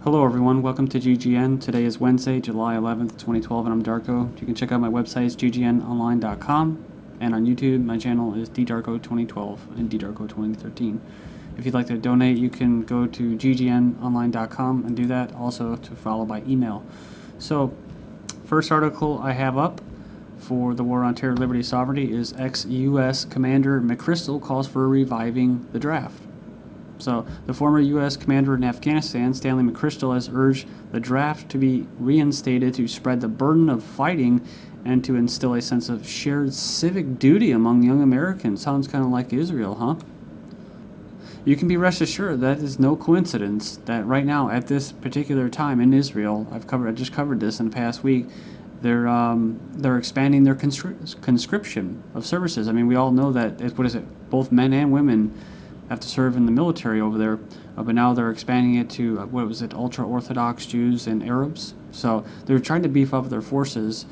Hello everyone, welcome to GGN. Today is Wednesday, July 11th, 2012, and I'm Darko. You can check out my websites, ggnonline.com, and on YouTube, my channel is ddarko2012 and ddarko2013. If you'd like to donate, you can go to ggnonline.com and do that, also to follow by email. So, first article I have up for the War on Terror, Liberty, Sovereignty is ex-U.S. Commander McChrystal calls for reviving the draft. So, the former U.S. commander in Afghanistan, Stanley McChrystal, has urged the draft to be reinstated to spread the burden of fighting and to instill a sense of shared civic duty among young Americans. Sounds kind of like Israel, huh? You can be rest assured that is no coincidence that right now, at this particular time in Israel, I just covered this in the past week, they're expanding their conscription of services. I mean, we all know that, both men and women have to serve in the military over there, but now they're expanding it to, ultra-Orthodox Jews and Arabs. So they're trying to beef up their forces,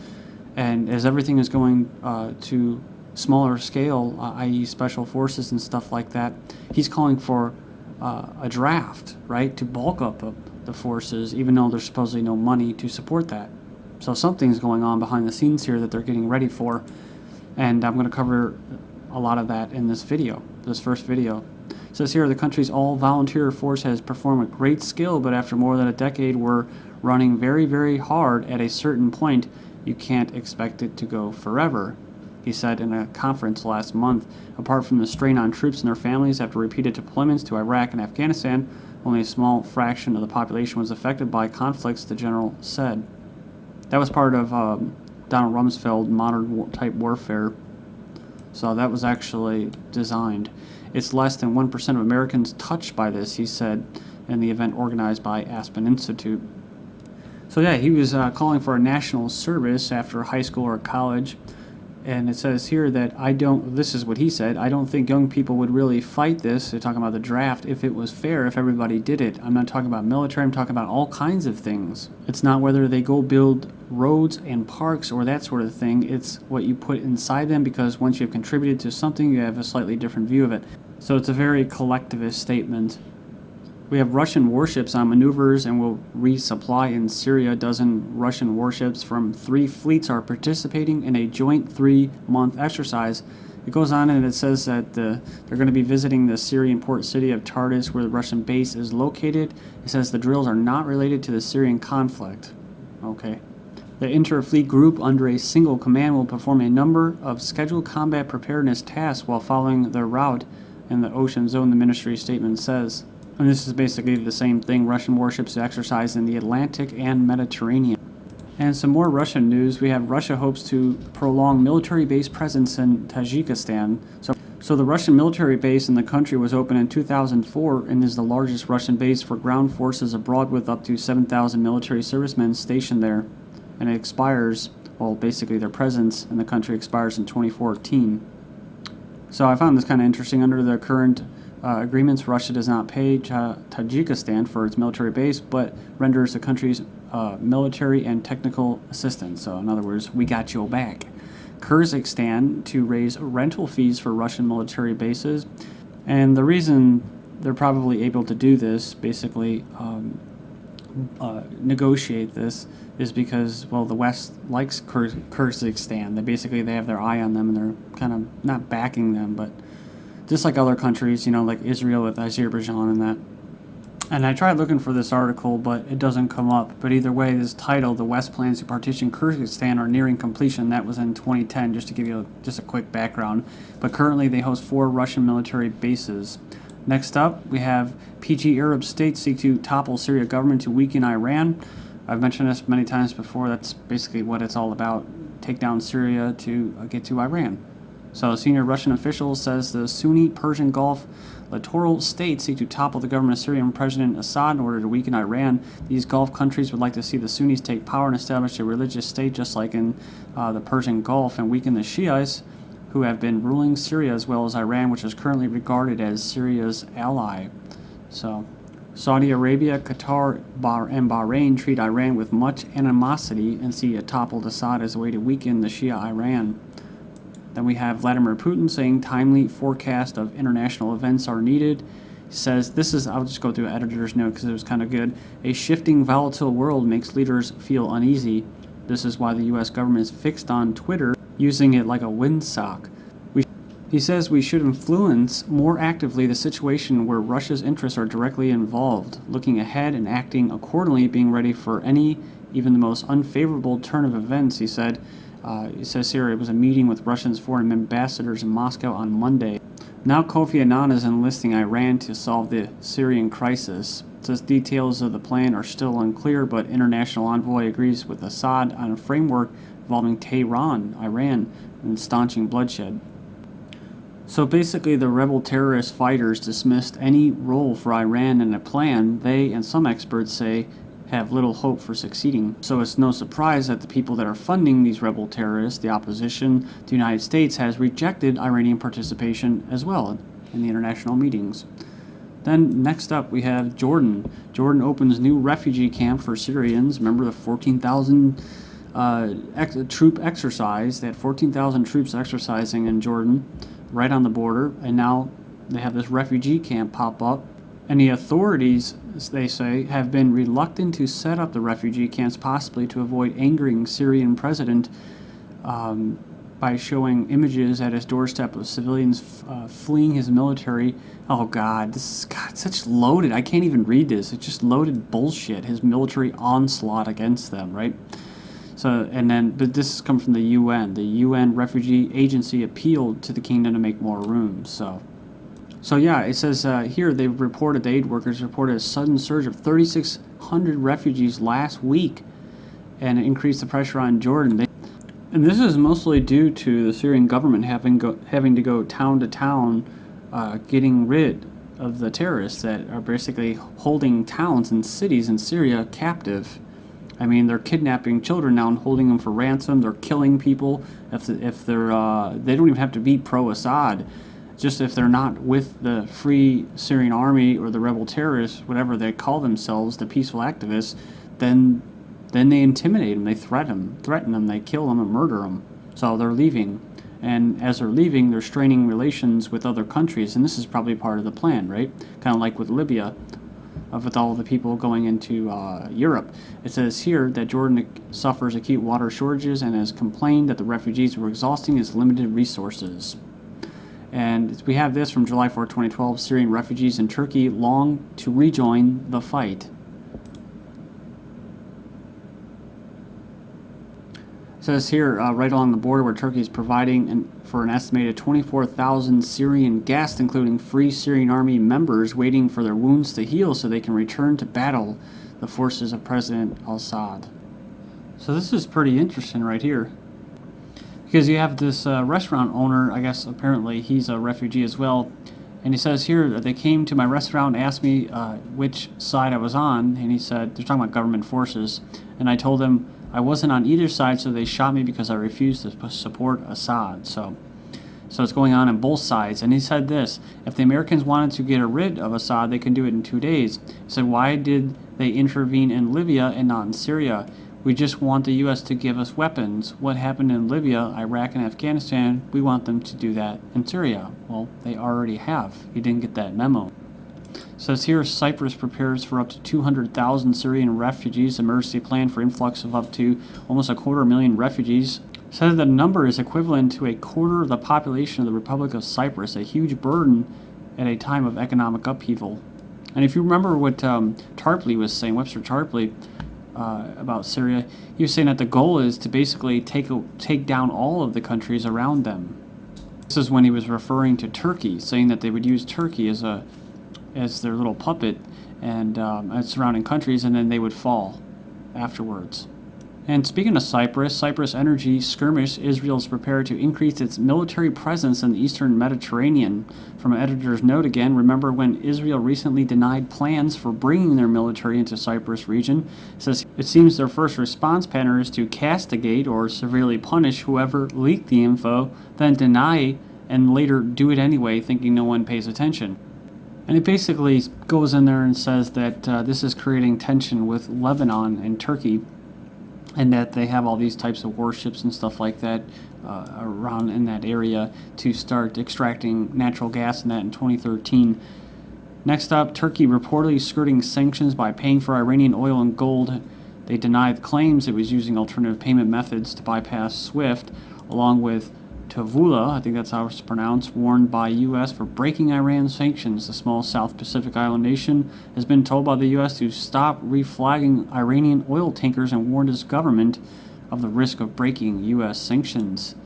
and as everything is going to smaller scale, i.e. special forces and stuff like that, he's calling for a draft, right, to bulk up the forces, even though there's supposedly no money to support that. So something's going on behind the scenes here that they're getting ready for, and I'm going to cover a lot of that in this video, this first video. It says here, the country's all-volunteer force has performed with great skill, but after more than a decade, we're running very, very hard. At a certain point, you can't expect it to go forever, he said in a conference last month. Apart from the strain on troops and their families after repeated deployments to Iraq and Afghanistan, only a small fraction of the population was affected by conflicts, the general said. That was part of Donald Rumsfeld modern-type warfare. So that was actually designed. It's less than 1% of Americans touched by this, he said, in the event organized by Aspen Institute. So yeah, he was calling for a national service after high school or college. And it says here that this is what he said, I don't think young people would really fight this, they're talking about the draft, if it was fair, if everybody did it. I'm not talking about military, I'm talking about all kinds of things. It's not whether they go build roads and parks or that sort of thing, it's what you put inside them, because once you've contributed to something, you have a slightly different view of it. So it's a very collectivist statement. We have Russian warships on maneuvers and will resupply in Syria. A dozen Russian warships from 3 fleets are participating in a joint 3-month exercise. It goes on and it says that they're going to be visiting the Syrian port city of Tartus, where the Russian base is located. It says the drills are not related to the Syrian conflict. Okay. The inter-fleet group under a single command will perform a number of scheduled combat preparedness tasks while following their route in the ocean zone, the ministry statement says. And this is basically the same thing. Russian warships exercise in the Atlantic and Mediterranean. And some more Russian news. We have Russia hopes to prolong military base presence in Tajikistan. So the Russian military base in the country was opened in 2004 and is the largest Russian base for ground forces abroad, with up to 7,000 military servicemen stationed there. And it expires, well, basically their presence in the country expires in 2014. So I found this kind of interesting. Under the current agreements, Russia does not pay Tajikistan for its military base, but renders the country's military and technical assistance. So in other words, we got your back. Kyrgyzstan to raise rental fees for Russian military bases. And the reason they're probably able to do this, basically negotiate this, is because, well, the West likes Kyrgyzstan. They have their eye on them, and they're kind of not backing them, but just like other countries, you know, like Israel with Azerbaijan and that. And I tried looking for this article, but it doesn't come up. But either way, this title, "The West Plans to Partition Kyrgyzstan Are Nearing Completion," that was in 2010, just to give you just a quick background. But currently, they host 4 Russian military bases. Next up, we have PG Arab states seek to topple Syria government to weaken Iran. I've mentioned this many times before. That's basically what it's all about. Take down Syria to get to Iran. So a senior Russian official says the Sunni Persian Gulf littoral states seek to topple the government of Syrian President Assad in order to weaken Iran. These Gulf countries would like to see the Sunnis take power and establish a religious state just like in the Persian Gulf, and weaken the Shiites, who have been ruling Syria, as well as Iran, which is currently regarded as Syria's ally. So Saudi Arabia, Qatar, and Bahrain treat Iran with much animosity and see a toppled Assad as a way to weaken the Shia Iran. Then we have Vladimir Putin saying timely forecast of international events are needed. says, this is, I'll just go through editor's note because it was kind of good. A shifting, volatile world makes leaders feel uneasy. This is why the U.S. government is fixed on Twitter, using it like a windsock. He says we should influence more actively the situation where Russia's interests are directly involved, looking ahead and acting accordingly, being ready for any, even the most unfavorable turn of events, he said. It says here it was a meeting with Russia's foreign ambassadors in Moscow on Monday. Now Kofi Annan is enlisting Iran to solve the Syrian crisis. It says details of the plan are still unclear, but international envoy agrees with Assad on a framework involving Tehran, Iran, and staunching bloodshed. So basically the rebel terrorist fighters dismissed any role for Iran in a plan they and some experts say have little hope for succeeding. So it's no surprise that the people that are funding these rebel terrorists, the opposition, the United States, has rejected Iranian participation as well in the international meetings. Then next up we have Jordan. Jordan opens new refugee camp for Syrians. Remember the 14,000 troop exercise? They had 14,000 troops exercising in Jordan, right on the border, and now they have this refugee camp pop up, and the authorities, as they say, have been reluctant to set up the refugee camps, possibly to avoid angering Syrian president by showing images at his doorstep of civilians fleeing his military. Oh God, this is such loaded. I can't even read this. It's just loaded bullshit. His military onslaught against them, right? So, and then, but this comes from the UN. The UN Refugee Agency appealed to the kingdom to make more room. So yeah, it says here the aid workers reported a sudden surge of 3,600 refugees last week, and it increased the pressure on Jordan. And this is mostly due to the Syrian government having to go town to town, getting rid of the terrorists that are basically holding towns and cities in Syria captive. I mean, they're kidnapping children now and holding them for ransom. They're killing people if they're they don't even have to be pro-Assad. Just if they're not with the Free Syrian Army or the rebel terrorists, whatever they call themselves, the peaceful activists, then they intimidate them, they threaten them, they kill them and murder them. So they're leaving, and as they're leaving, they're straining relations with other countries, and this is probably part of the plan, right? Kind of like with Libya. With all the people going into Europe. It says here that Jordan suffers acute water shortages and has complained that the refugees were exhausting its limited resources. And we have this from July 4, 2012, Syrian refugees in Turkey long to rejoin the fight. It says here, right along the border where Turkey is providing for an estimated 24,000 Syrian guests, including Free Syrian Army members waiting for their wounds to heal so they can return to battle the forces of President al-Assad. So this is pretty interesting right here. Because you have this restaurant owner, I guess apparently he's a refugee as well, and he says here that they came to my restaurant and asked me which side I was on, and he said, they're talking about government forces, and I told them I wasn't on either side, so they shot me because I refused to support Assad. So it's going on both sides. And he said this, if the Americans wanted to get rid of Assad, they can do it in 2 days. He said, why did they intervene in Libya and not in Syria? We just want the U.S. to give us weapons. What happened in Libya, Iraq, and Afghanistan, we want them to do that in Syria. Well, they already have. He didn't get that memo. It says here, Cyprus prepares for up to 200,000 Syrian refugees, emergency plan for influx of up to almost 250,000 refugees. It says the number is equivalent to a quarter of the population of the Republic of Cyprus, a huge burden at a time of economic upheaval. And if you remember what Tarpley was saying, Webster Tarpley, about Syria, he was saying that the goal is to basically take down all of the countries around them. This is when he was referring to Turkey, saying that they would use Turkey as their little puppet and surrounding countries, and then they would fall afterwards. And speaking of Cyprus energy skirmish, Israel is prepared to increase its military presence in the eastern Mediterranean. From an editor's note again, remember when Israel recently denied plans for bringing their military into Cyprus region? It says it seems their first response pattern is to castigate or severely punish whoever leaked the info, then deny and later do it anyway, thinking no one pays attention. And it basically goes in there and says that this is creating tension with Lebanon and Turkey, and that they have all these types of warships and stuff like that around in that area to start extracting natural gas in that in 2013. Next up, Turkey reportedly skirting sanctions by paying for Iranian oil and gold. They denied claims it was using alternative payment methods to bypass SWIFT, along with Tavula, I think that's how it's pronounced, warned by U.S. for breaking Iran sanctions. The small South Pacific island nation has been told by the U.S. to stop reflagging Iranian oil tankers and warned its government of the risk of breaking U.S. sanctions.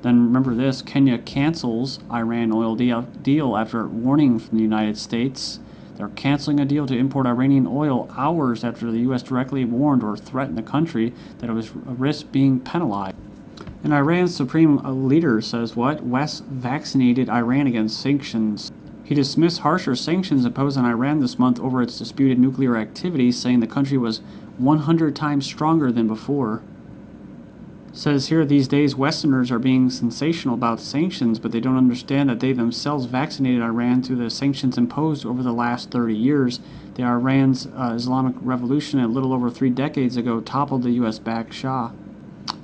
Then remember this, Kenya cancels Iran oil deal after warning from the United States. They're canceling a deal to import Iranian oil hours after the U.S. directly warned or threatened the country that it was a risk being penalized. And Iran's supreme leader says what? West vaccinated Iran against sanctions. He dismissed harsher sanctions imposed on Iran this month over its disputed nuclear activities, saying the country was 100 times stronger than before. Says here, these days Westerners are being sensational about sanctions, but they don't understand that they themselves vaccinated Iran through the sanctions imposed over the last 30 years. The Iran's Islamic Revolution a little over 3 decades ago toppled the U.S.-backed Shah.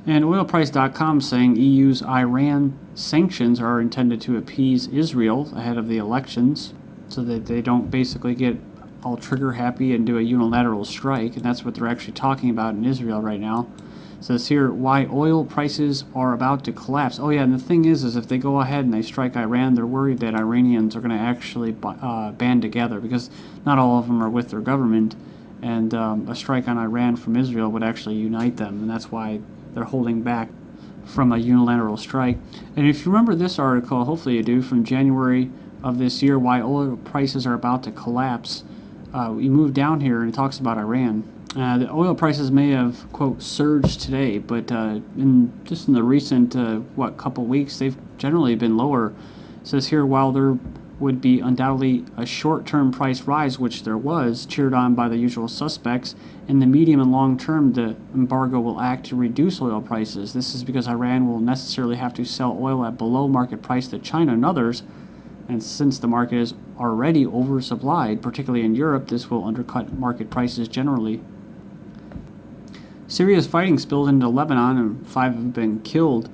And oilprice.com saying EU's Iran sanctions are intended to appease Israel ahead of the elections so that they don't basically get all trigger happy and do a unilateral strike, and that's what they're actually talking about in Israel right now. It says here why oil prices are about to collapse. Oh yeah, and the thing is if they go ahead and they strike Iran, they're worried that Iranians are going to actually band together, because not all of them are with their government, and a strike on Iran from Israel would actually unite them, and that's why they're holding back from a unilateral strike. And if you remember this article, hopefully you do, from January of this year, why oil prices are about to collapse, we move down here and it talks about Iran. The oil prices may have, quote, surged today, but in the recent, couple weeks, they've generally been lower. It says here, while there would be undoubtedly a short-term price rise, which there was, cheered on by the usual suspects, in the medium and long term, the embargo will act to reduce oil prices. This is because Iran will necessarily have to sell oil at below market price to China and others, and since the market is already oversupplied, particularly in Europe, this will undercut market prices generally. Syria's fighting spilled into Lebanon and 5 have been killed.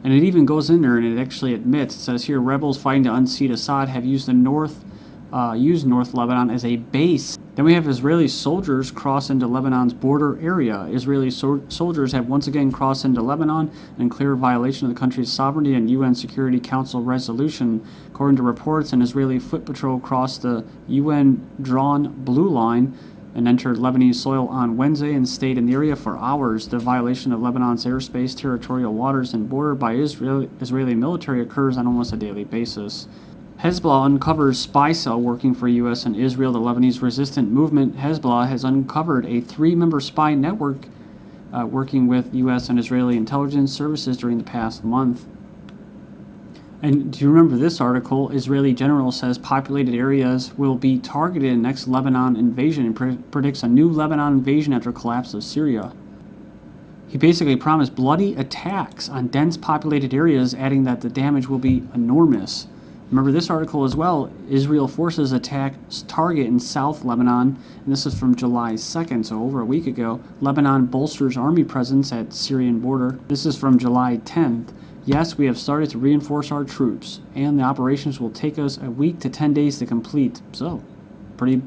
And it even goes in there and it actually admits, it says here, rebels fighting to unseat Assad have used North Lebanon as a base. Then we have Israeli soldiers cross into Lebanon's border area. Israeli soldiers have once again crossed into Lebanon in clear violation of the country's sovereignty and UN Security Council resolution. According to reports, an Israeli foot patrol crossed the UN-drawn blue line and entered Lebanese soil on Wednesday and stayed in the area for hours. The violation of Lebanon's airspace, territorial waters, and border by Israeli military occurs on almost a daily basis. Hezbollah uncovers spy cell working for U.S. and Israel. The Lebanese resistant movement Hezbollah has uncovered a 3-member spy network working with U.S. and Israeli intelligence services during the past month. And do you remember this article? Israeli general says populated areas will be targeted in next Lebanon invasion and predicts a new Lebanon invasion after collapse of Syria. He basically promised bloody attacks on dense populated areas, adding that the damage will be enormous. Remember this article as well. Israel forces attack target in South Lebanon, and this is from July 2nd, so over a week ago. Lebanon bolsters army presence at Syrian border. This is from July 10th. Yes, we have started to reinforce our troops, and the operations will take us a week to 10 days to complete. So, pretty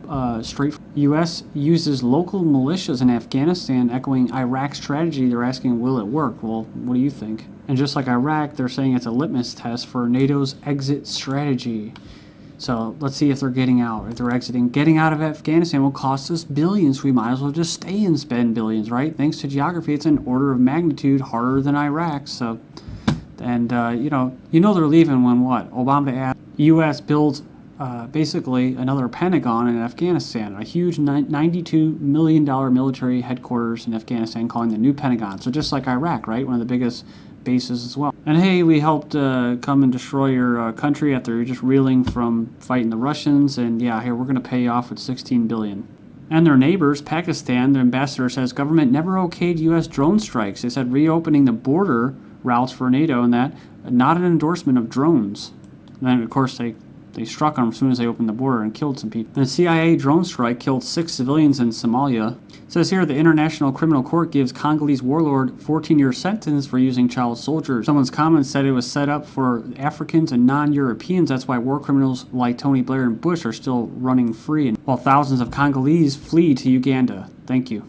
straightforward. U.S. uses local militias in Afghanistan, echoing Iraq's strategy. They're asking, will it work? Well, what do you think? And just like Iraq, they're saying it's a litmus test for NATO's exit strategy. So let's see if they're getting out. If they're exiting, getting out of Afghanistan will cost us billions. We might as well just stay and spend billions, right? Thanks to geography, it's an order of magnitude harder than Iraq. So. And, you know they're leaving when what? Obama asked U.S. builds basically another Pentagon in Afghanistan, a huge $92 million military headquarters in Afghanistan, calling the new Pentagon. So just like Iraq, right? One of the biggest bases as well. And hey, we helped come and destroy your country after you're just reeling from fighting the Russians. And yeah, here we're going to pay you off with $16 billion. And their neighbors, Pakistan, their ambassador says government never okayed U.S. drone strikes. They said reopening the border routes for NATO and that, not an endorsement of drones. And then, of course, they struck them as soon as they opened the border and killed some people. The CIA drone strike killed 6 civilians in Somalia. It says here the International Criminal Court gives Congolese warlord 14-year sentence for using child soldiers. Someone's comment said it was set up for Africans and non-Europeans. That's why war criminals like Tony Blair and Bush are still running free, while thousands of Congolese flee to Uganda. Thank you.